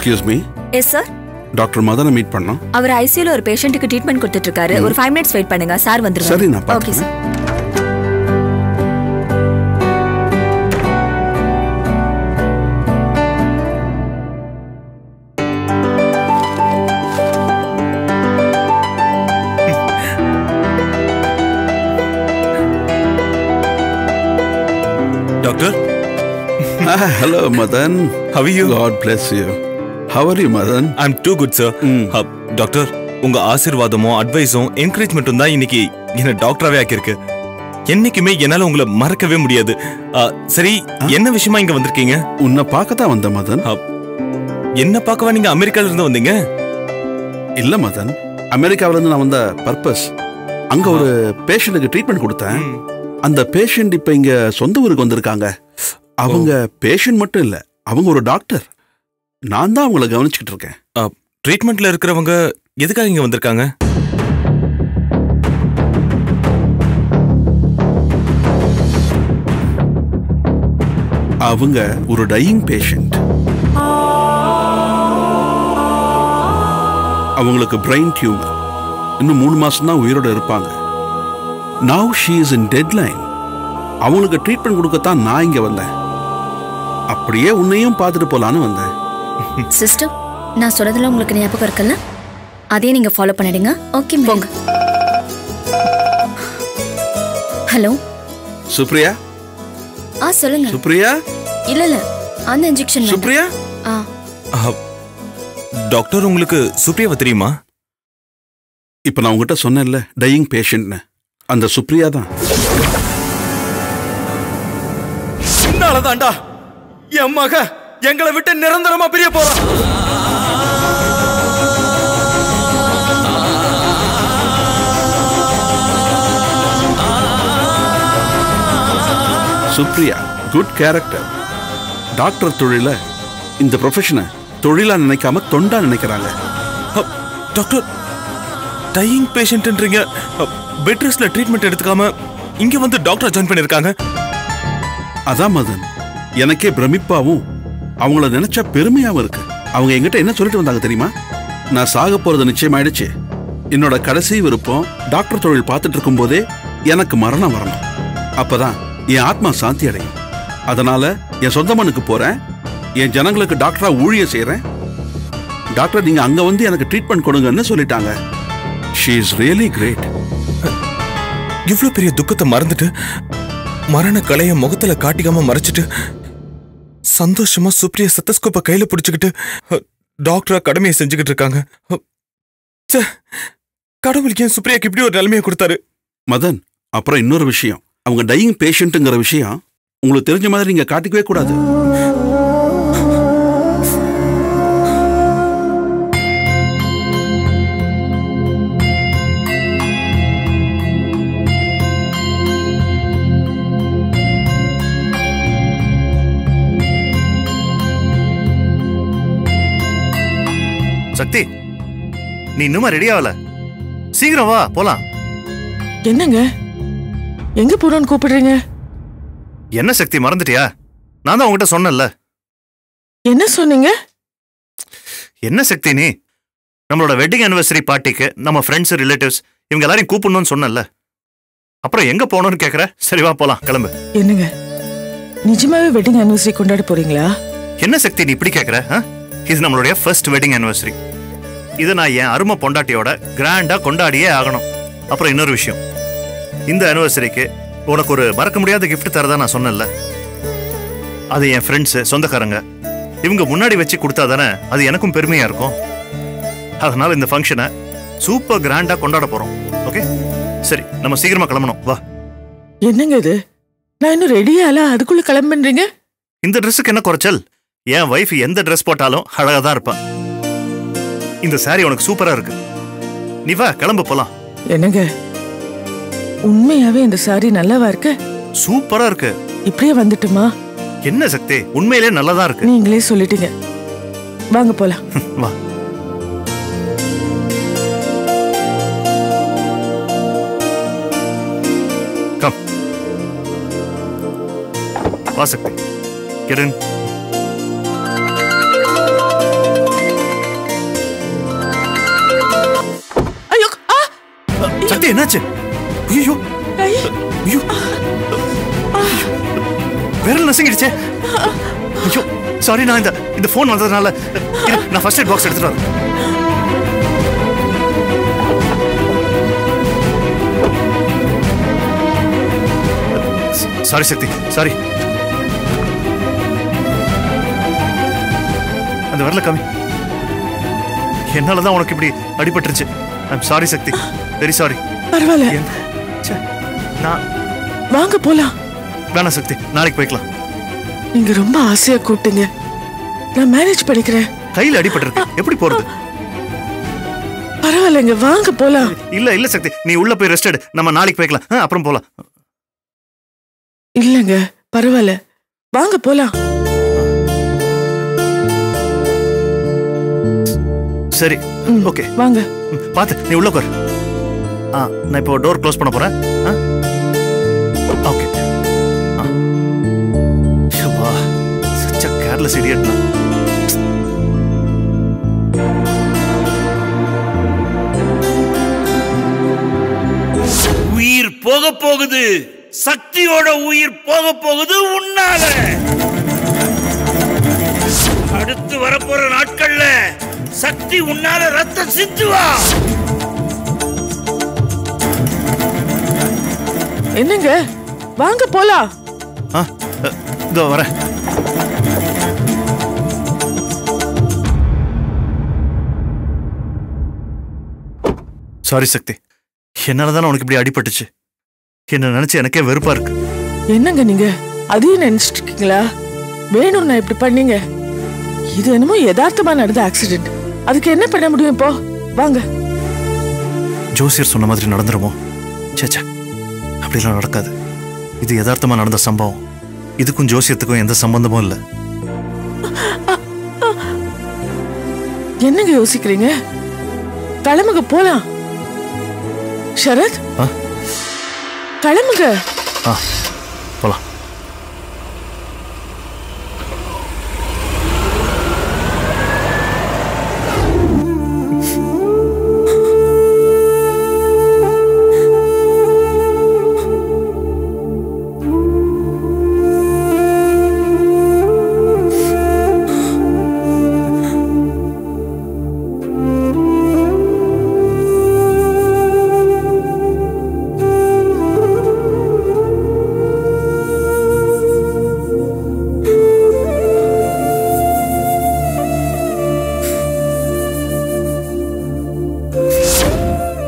Excuse me. Yes sir. Doctor மதனை meet பண்ணோம். அவர் ஐசியூல ஒரு பேஷண்ட்டுக்கு ட்ரீட்மெண்ட் கொடுத்துட்டு இருக்காரு. ஒரு 5 minutes வெயிட் பண்ணுங்க, சார் வந்துருவாங்க. சரி, நான் okay sir. Doctor? Hello, Madan. How are you? God bless you. How are you, Madan? I'm too good, sir. Doctor, உங்க ஆசீர்வாதமும் அட்வைஸும் என்கரேஜ்மெண்ட்டும் தான் இன்னைக்கு என்ன டாக்டராவே ஆக்கியிருக்கு. என்னைக்குமே என்னால உங்களை மறக்கவே முடியாது. சரி, என்ன விஷயமா இங்க வந்திருக்கீங்க? உன்னை பார்க்க தான் வந்தேன் மதன். என்ன பார்க்கவா நீங்க அமெரிக்கால இருந்து வந்தீங்க? இல்ல மதன், அமெரிக்காவில இருந்து நான் வந்த பர்பஸ், அங்க ஒரு பேஷண்ட்டுக்கு ட்ரீட்மெண்ட் கொடுத்தேன். அந்த பேஷண்ட் இப்ப இங்க சொந்த ஊருக்கு வந்திருக்காங்க. அவங்க பேஷண்ட் மட்டும் இல்ல, அவங்க ஒரு டாக்டர். நான் தான் அவங்கள கவனிச்சுக்கிட்டு இருக்கேன். ட்ரீட்மெண்ட்ல இருக்கிறவங்க எதுக்காக இங்க வந்திருக்காங்க? அவங்க ஒரு டையிங் பேஷண்ட். அவங்களுக்கு பிரெயின் டியூமர். இன்னும் 3 மாசம் தான் உயிரோட இருப்பாங்க. Now she is in deadline. அவங்களுக்கு ட்ரீட்மெண்ட் கொடுக்கத்தான் நான் இங்க வந்தேன். அப்படியே உன்னையும் பார்த்துட்டு போலான்னு வந்தேன். சிஸ்டர், நான் சொன்னதுல உங்களுக்கு ஞாபகம் இருக்குல்ல? அதே நீங்க ஃபாலோ பண்ணிடுங்க. ஓகே, போங்க. ஹலோ சுப்ரியா. சொல்லுங்க. சுப்ரியா? இல்ல அந்த இன்ஜெக்ஷன். சுப்ரியா? டாக்டர், உங்களுக்கு சுப்ரியாவை தெரியுமா? இப்ப நான் உங்ககிட்ட சொன்னேன்ல டையிங் பேஷண்ட்னு, அந்த சுப்ரியா தான். தாண்டா என் மக எங்களை விட்டு நிரந்தரமா பிரிய போறான். Supriya good character. டாக்டர் தொழில, இந்த ப்ரொஃபஷனை தொழிலா நினைக்காம தொண்டா நினைக்கிறாங்க. டாக்டர், டையிங் பேஷண்ட்ன்றீங்க, பெட் ரெஸ்ட்ல ட்ரீட்மெண்ட் எடுத்துக்காம இங்க வந்து டாக்டர் ஜாயின் பண்ணிருக்காங்க. அதான் மதன், எனக்கே பிரமிப்பாவும் அவங்கள நினைச்சா பெருமையாவும் இருக்கு. அவங்க என்கிட்ட என்ன சொல்லிட்டு வந்தாங்க தெரியுமா? நான் சாக போறது நிச்சயம் ஆயிடுச்சு. என்னோட கடைசி விருப்பம் டாக்டர் தொழில் பார்த்துட்டு இருக்கும் போதே எனக்கு மரணம் வரணும். அப்பதான் என் ஆத்மா சாந்தி அடையும். அதனால என் சொந்த மண்ணுக்கு போறேன். என் ஜனங்களுக்கு டாக்டரா ஊழியம் செய்யறேன். டாக்டர், நீங்க அங்க வந்து எனக்கு ட்ரீட்மெண்ட் கொடுங்கன்னு சொல்லிட்டாங்க. She is really great. இவ்வளவு பெரிய துக்கத்தை மறந்துட்டு, மரண கலைய முகத்துல காட்டிக்காம மறைச்சிட்டு, சந்தோஷமா சுப்ரியா ஸ்டெத்தஸ்கோப்பை கையில பிடிச்சுக்கிட்டு டாக்டரா கடமையை செஞ்சுக்கிட்டு இருக்காங்க. கடவுளுக்கு ஏன் சுப்ரியாக்கு இப்படி ஒரு நிலைமையை கொடுத்தாரு? மதன், அப்புறம் இன்னொரு விஷயம், அவங்க டையிங் பேஷண்ட்ங்கிற விஷயம் உங்களுக்கு தெரிஞ்ச மாதிரி நீங்க காட்டிக்கவே கூடாது. சக்தி, நீ இன்னுமா ரெடி ஆகல? சீக்கிரம் வா, போலாம். என்னங்க, எங்க போறோம்னு கூப்பிடுறீங்க? என்ன சக்தி, மறந்துட்டியா? நான் தான் உங்ககிட்ட சொன்னேன்ல. என்ன சொன்னீங்க? என்ன சக்தி, நீ நம்மளோட வெட்டிங் ஆனிவர்சரி பார்ட்டிக்கு நம்ம ஃப்ரெண்ட்ஸ் ரிலேட்டிவ்ஸ் இவங்க எல்லாரையும் கூப்பிடணும்னு சொன்னேன்ல. அப்புறம் எங்க போகணும்னு கேக்குற? சரி வா போலாம், கிளம்பு. என்னங்க, நிஜமாவே வெட்டிங் ஆனிவர்சரி கொண்டாட போறீங்களா? என்ன சக்தி நீ இப்படி கேக்குற? இது நம்மளுடைய ஃபர்ஸ்ட் வெட்டிங் ஆனிவர்சரி. இதை நான் என் அருமை பொண்டாட்டியோட கிராண்டா கொண்டாடியே ஆகணும். அப்புறம் இன்னொரு விஷயம், இந்த ஆனிவர்சரிக்கு உனக்கு ஒரு மறக்க முடியாத கிஃப்ட் தரதா நான் சொன்னேன்ல. அது என் ஃப்ரெண்ட்ஸ், சொந்தக்காரங்க இவங்க முன்னாடி வச்சு கொடுத்தாதானே அது எனக்கும் பெருமையா இருக்கும். அதனால இந்த ஃபங்க்ஷனை சூப்பர் கிராண்டா கொண்டாட போறோம். ஓகே, சரி நம்ம சீக்கிரமா கிளம்பணும், வா. என்னங்க இது, நான் இன்னும் ரெடியால அதுக்குள்ள கிளம்புறீங்க? இந்த ட்ரெஸ்ஸுக்கு என்ன குறைச்சல்? என் வைஃப் எந்த ட்ரெஸ் போட்டாலும் அழகா தான் இருப்பான். இந்த சாரி உனக்கு சூப்பரா இருக்கு. நீ வா, கிளம்பு போலாம். என்னங்க, உண்மையாவே இந்த சாரி நல்லாவா இருக்கு? சூப்பரா இருக்கு. இப்படியே வந்துட்டுமா? என்ன சக்தி, உண்மையிலே நல்லதா இருக்கு. நீங்களே சொல்லிட்டீங்க, வாங்க போலாம். வா. கம், வா சக்தி, get in. என்னாச்சு? ஐயோ ஐயோ விரல் நசுங்கிடுச்சே. ஐயோ சாரி, நான் இந்த போன் வந்ததுனால நான் ஃபர்ஸ்ட் எய்ட் பாக்ஸ் எடுத்துட்டு வரேன். Sorry Shakti, sorry. அந்த விரல காமி. என்னாலதான் உனக்கு இப்படி அடிபட்டுருச்சு. I'm sorry Shakti, very sorry. பரவாயில்ல, நான் வாங்க போலாம். வேணாம் சக்தி, நாளைக்கு போய்க்கலாம். நீங்க ரொம்ப ஆசையா கூப்பிட்டீங்க, நான் மேனேஜ் பண்ணிக்கிறேன். கையில அடிபட்டிருக்கு, எப்படி போறது? பரவாயில்லைங்க, வாங்க போலாம். இல்ல இல்ல சக்தி, நீ உள்ள போய் ரெஸ்ட் எடு, நம்ம நாளைக்கு போய்க்கலாம். அப்புறம் போலாம். இல்லங்க பரவாயில்ல, வாங்க போலாம். சரி ஓகே வாங்க. பாத்து நீ உள்ள உட்காரு. நான் இப்போ டோர் க்ளோஸ் பண்ண போறேன். ஓகே. வா, such a careless idiot. உயிர் போக போகுது, சக்தியோட உயிர் போக போகுது உன்னால. அடுத்து வரப்போற நாட்கள்ல சக்தி உன்னால ரத்தம் சிந்துவா. என்னங்க, வாங்க போலாம். இதோ வரேன். சாரி சக்தி, என்னாலதானே உனக்கு இப்படி அடிபட்டுச்சு. என்ன நினைச்சு எனக்கே வெறுப்பா இருக்கு. என்னங்க நீங்க அதையும் நினைச்சிட்டு இருக்கீங்களா? வேணும் நான் இப்படி பண்ணீங்க. இது என்னமோ யதார்த்தமா நடந்த ஆக்சிடென்ட். அதுக்கு என்ன பண்ண முடியும் இப்போ? வாங்க. ஜோசியர் சொன்ன மாதிரி நடந்துருமோ? சேச்சா, அப்படிலாம் நடக்காது. இது யதார்த்தமா நடந்த சம்பவம். இதுக்கும் ஜோசியத்துக்கும் எந்த சம்பந்தமும் இல்லை. என்னங்க யோசிக்கிறீங்க? கிளம்புங்க போலாம். சரத், கிளம்புங்க. போலாம்.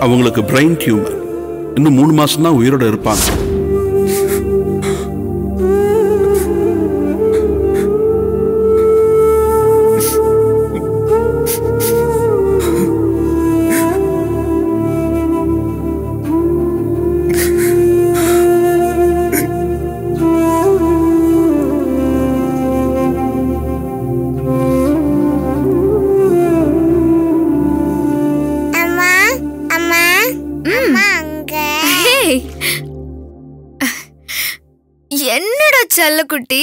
அவங்களுக்கு பிரெயின் டியூமர். இன்னும் 3 மாசம் தான் உயிரோட இருப்பாங்க. என்னடா செல்லக்குட்டி,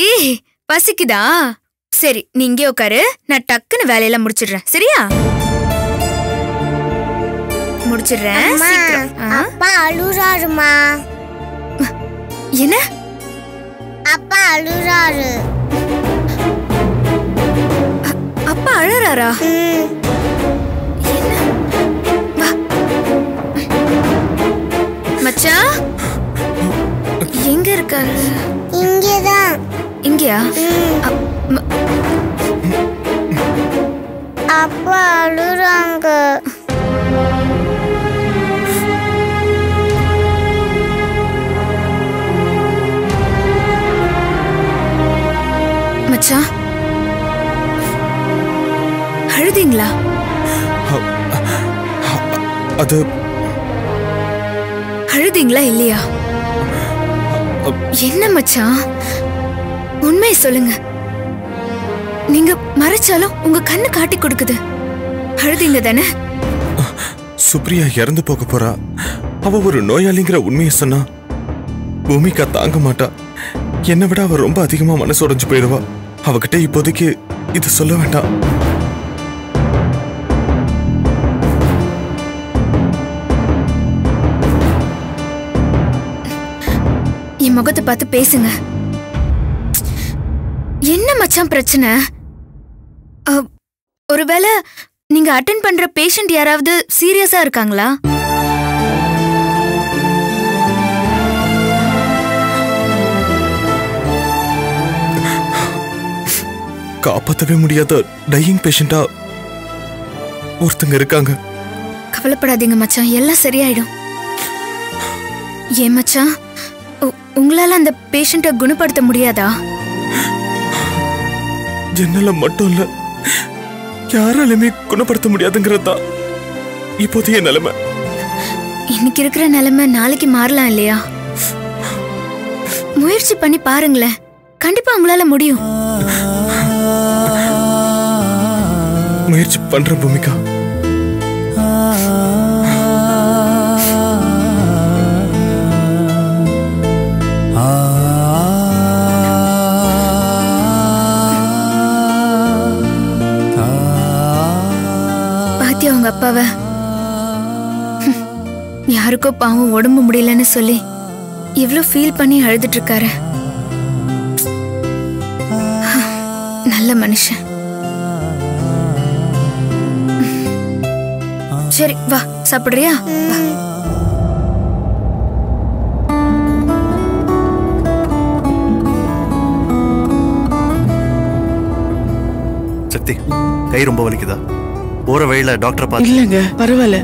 பசிக்குதா? சரி, நீ இங்கே உட்காரு, நான் டக்குன்னு வேலையெல்லாம் முடிச்சிடுறேன். சரியா? முடிச்சிடுறேன். அப்பா அழுறாருமா. என்ன? அப்பா அழுறாரு. அப்பா அழறாரா? மச்சான் எங்க இருக்காரு? இங்கதான். இங்கயா? அப்பா அழுறாங்க. மச்சான் அழுதீங்களா? அது அழுதீங்களா இல்லையா? என்ன மச்சான், உண்மையை சொல்லுங்க. நீங்க மறைச்சாலும் உங்க கண்ணு காட்டி கொடுக்குது. அழுதீங்க தானே? சுப்ரியா இறந்து போக போறா. அவ ஒரு நோயாளிங்கிற உண்மையை சொன்னா பூமிகா தாங்க மாட்டா. என்னை விட அவ ரொம்ப அதிகமா மனசு உடைஞ்சு போயிடுவா. அவகிட்ட இப்போதைக்கு இது சொல்ல வேண்டாம். முகத்தை பார்த்து பேசுங்க. என்ன மச்சான் பிரச்சனை? ஒருவேளை நீங்க அட்டெண்ட் பண்ற பேஷண்ட் யாராவது சீரியஸா இருக்காங்களா? காப்பாற்றவே முடியாத டையிங் பேஷண்டா ஒருத்தங்க இருக்காங்க. கவலைப்படாதீங்க மச்சான், எல்லாம் சரியாயிடும். ஏன் மச்சான், உங்களால அந்த பேஷண்ட்டை குணப்படுத்த முடியாதா? என்னால மட்டும் இல்ல, யாராலுமே குணப்படுத்த முடியாதுங்கிறதா இப்போதைய நிலைமை. இன்னைக்கு இருக்கிற நிலைமை நாளைக்கு மாறலாம் இல்லையா? முயற்சி பண்ணி பாருங்களேன், கண்டிப்பா உங்களால முடியும். முயற்சி பண்ற பூமிகா. பாத்தியா உங்க அப்பாவை? யாருக்கோ பாவம் உடம்பு முடியலன்னு சொல்லி இவ்ளோ ஃபீல் பண்ணி அழுதுட்டு இருக்காரு. நல்ல மனுஷன். சரி வா, சாப்பிடுறியா? வா. சக்தி, கை ரொம்ப வலிக்குதா? போற வழியில டாக்டரை பார்த்து. இல்லங்க, பரவாயில்ல.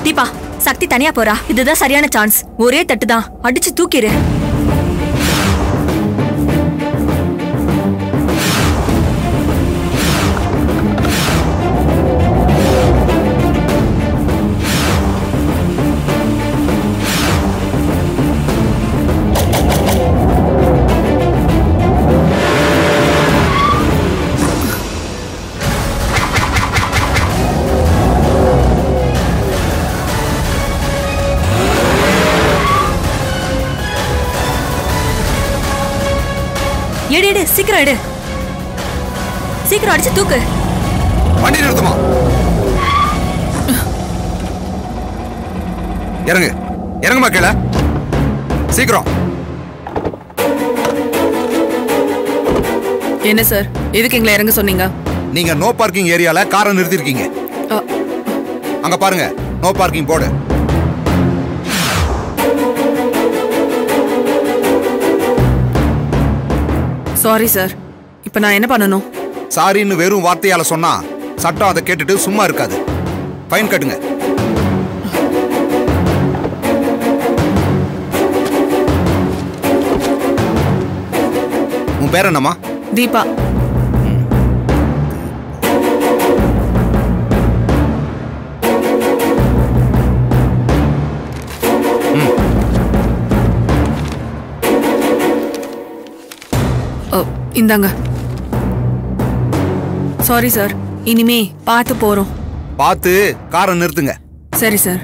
தீபா, சக்தி தனியா போறா. இதுதான் சரியான சான்ஸ். ஒரே தட்டு தான், அடிச்சு தூக்கிரு. எடு எடு, சீக்கிரம் எடு. சீக்கிரம் அடிச்சு தூக்கு. வண்டி நிறுத்துமா? இறங்கு, இறங்குமா கீழே. சீக்கிரம். என்ன சார், எதுக்கு எங்களை இறங்க சொன்னீங்க? நீங்க நோ பார்க்கிங் ஏரியால காரை நிறுத்திருக்கீங்க. அங்க பாருங்க, no parking board. Sorry sir, இப்ப நான் என்ன பண்ணணும்? சாரின்னு வெறும் வார்த்தையால சொன்னா சட்டம் அதை கேட்டுட்டு சும்மா இருக்காது. ஃபைன் கட்டுங்க. உன் பேர் என்னம்மா? தீபா. இந்தாங்க. சாரி சார், இனிமே பார்த்து போறோம். பார்த்து காரை நிறுத்துங்க. சரி சார்.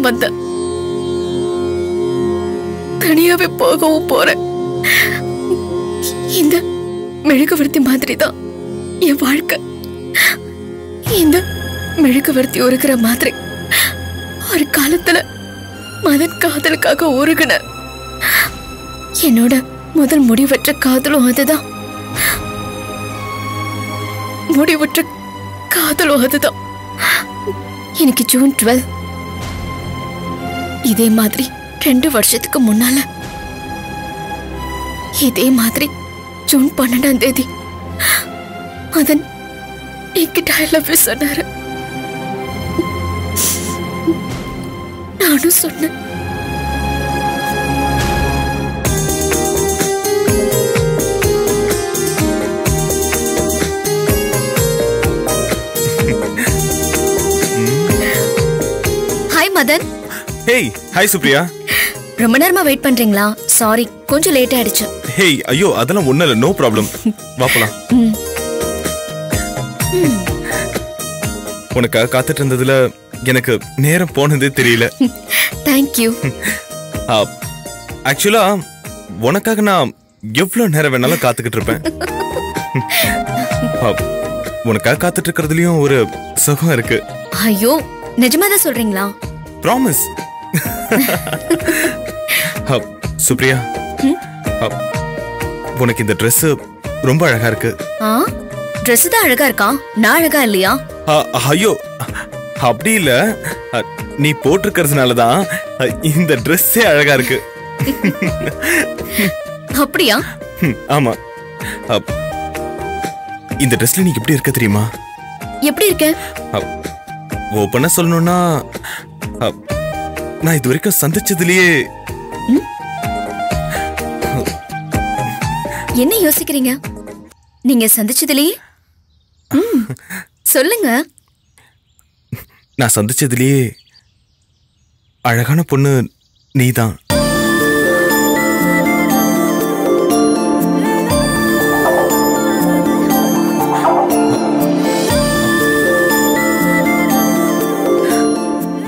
தான் வந்தேன். தனியாவே போகவும் போறேன். இந்த மெழுகுவர்த்தி மாதிரி தான் என் வாழ்க்கை. இந்த மெழுகுவர்த்தி உருகிற மாதிரி ஒரு காலத்துல மதன் காதலுக்காக உருகுன. என்னோட முதல் முடிவற்ற காதலும் அதுதான். முடிவற்ற காதலும் அதுதான். எனக்கு ஜூன் 12 இதே மாதிரி 2 வருஷத்துக்கு முன்னால இதே மாதிரி ஜூன் 12ஆம் தேதி மதன் என்கிட்ட ஐ லவ் யூ சொன்னாரு. நானும் சொன்னேன். Hi Madan. Hey, hi Supriya. ரொம்ப நேரமா வெயிட் பண்றீங்களா? சாரி, கொஞ்சம் லேட் ஆயிடுச்சு. ஹேய், ஐயோ அதெல்லாம் ஒண்ணும் இல்ல, நோ ப்ராப்ளம். வா போலாம். உனக்காக காத்துட்டு இருந்ததுல எனக்கு நேரம் போனதே தெரியல. Thank you. ஆக்சுவலா உனக்காக நான் எவ்வளவு நேரம் வேணாலும் காத்துக்கிட்டு இருப்பேன். உனக்காக காத்துட்டு இருக்கிறதுலயும் ஒரு சுகம் இருக்கு. ஐயோ, நிஜமாதான் சொல்றீங்களா? ப்ராமிஸ். சுப்ரியா, உனக்கு இந்த Dress ரொம்ப அழகா இருக்கு. Dress தான் அழகா இருக்கா? நான் அழகா இல்லையா? ஐயோ அப்படி இல்ல, நீ போட்டிருக்கிறதுனாலதான் இந்த Dress-ஏ அழகா இருக்கு. அப்படியா? ஆமா. இந்த Dress-ல நீ எப்படி இருக்க தெரியுமா? எப்படி இருக்க? ஓப்பனா சொல்லணும்னா நான் இது வரைக்கும் சந்திச்சதுலயே. என்ன யோசிக்கிறீங்க? நீங்க சந்திச்சதுலயே? சொல்லுங்க. நான் சந்திச்சதுலயே அழகான பொண்ணு நீதான்.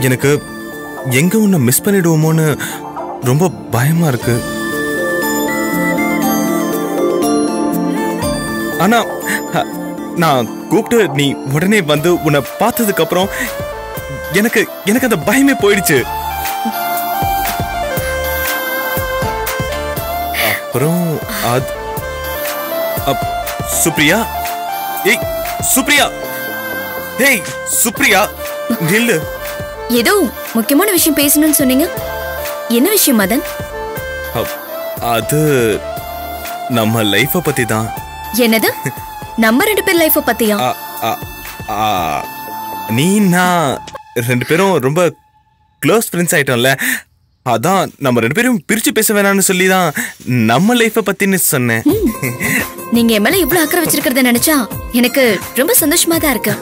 எனக்கு எங்க உன்னை மிஸ் பண்ணிடுவோமோன்னு ரொம்ப பயமா இருக்கு. ஆனா நான் கூப்பிட்டு நீ உடனே வந்து உன்னை பார்த்ததுக்கு அப்புறம் எனக்கு எனக்கு அந்த பயமே போயிடுச்சு. அப்புறம் சுப்ரியா, ஏய் சுப்ரியா, ஏய் சுப்ரியா நில்லு. ஏதோ முக்கியமான விஷயம் பேசணும்னு சொன்னீங்க. என்ன விஷயம் மதன்? அது நம்ம லைஃப பத்தி தான். என்னது? நம்ம 2 பேர் லைஃப பத்தியா? நீ நான் 2 பேரும் ரொம்ப க்ளோஸ் ஃப்ரெண்ட்ஸ் ஆயிட்டோம்ல, அதான் நம்ம 2 பேரும் பிரிச்சு பேச வேணாம்னு சொல்லி தான் நம்ம லைஃப பத்தின்னு சொன்னேன். நீங்க என் மேல இவ்வளவு அக்கறை வச்சிருக்கிறத நினைச்சா எனக்கு ரொம்ப சந்தோஷமா தான் இருக்கு.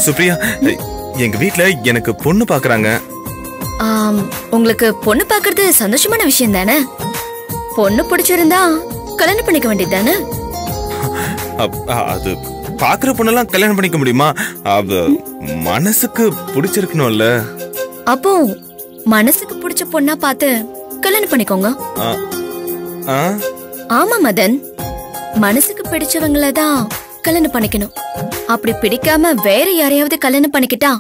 சுப்ரியா, எங்க வீட்ல எனக்கு பொண்ணு பாக்குறாங்க. உங்களுக்கு பொண்ணு பாக்குறது சந்தோஷமான விஷயம் தானே? பொண்ணு பிடிச்சிருந்தா கல்யாணம் பண்ணிக்க வேண்டியது தானே? அது பாக்குற பொண்ணெல்லாம் கல்யாணம் பண்ணிக்க முடியுமா? அது மனசுக்கு பிடிச்சிருக்கணும்ல. அப்போ மனசுக்கு பிடிச்ச பொண்ணா பார்த்து கல்யாணம் பண்ணிக்கோங்க. ஆமா மதன், மனசுக்கு பிடிச்சவங்கள தான் கல்யாணம் பண்ணிக்கணும். அப்படி பிடிக்காம வேற யாரையாவது கல்யாணம் பண்ணிக்கிட்டா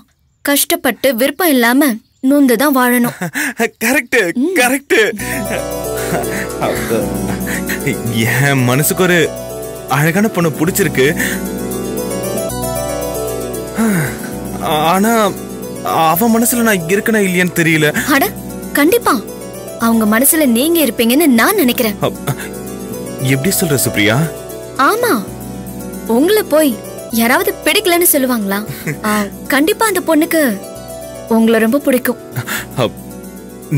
கஷ்டப்பட்டு விருப்பம் இல்லாம நொந்துதான் வாழணும். Correct correct. என் மனசுக்கு ஒரு அழகான பொண்ணு பிடிச்சிருக்கு. ஆனா அவ மனசுல நான் இருக்கனா இல்லையான்னு தெரியல. அட கண்டிப்பா அவங்க மனசுல நீங்க இருப்பீங்கன்னு நான் நினைக்கிறேன். எப்படி சொல்ற சுப்ரியா? ஆமா, உங்களை போய் யாராவது பிடிக்கலன்னு சொல்லுவாங்களா? கண்டிப்பா அந்த பொண்ணுக்கு உங்களை ரொம்ப பிடிக்கும்.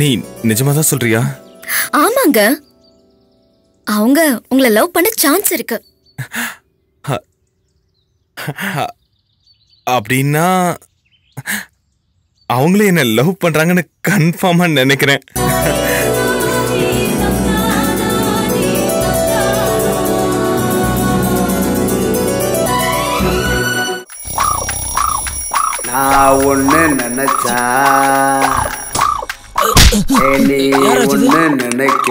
நீ நிஜமாதான் சொல்றியா? ஆமாங்க, அவங்க உங்களை லவ் பண்ண சான்ஸ் இருக்கு. அப்படின்னா அவங்களே என்ன லவ் பண்றாங்கன்னு கன்ஃபார்மா நினைக்கிறேன். நான் ஒண்ணு நினைச்சா நீ ஒண்ணு நினைக்க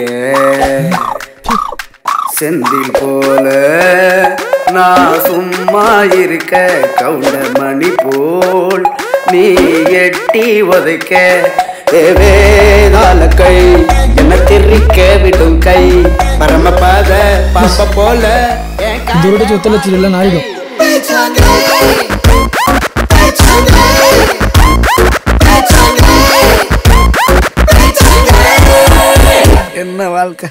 செந்தில் போல நான் சும்மா இருக்க கவுண்டர் மணி போல் நீ எட்டி உதைக்க வேதாள கை என்ன திரிக்க விடும் கை பரமபாத பாப்ப போல இதோட சொத்தலச்சில் எல்லாம் நாயிடும். என்ன வாழ்க்கை.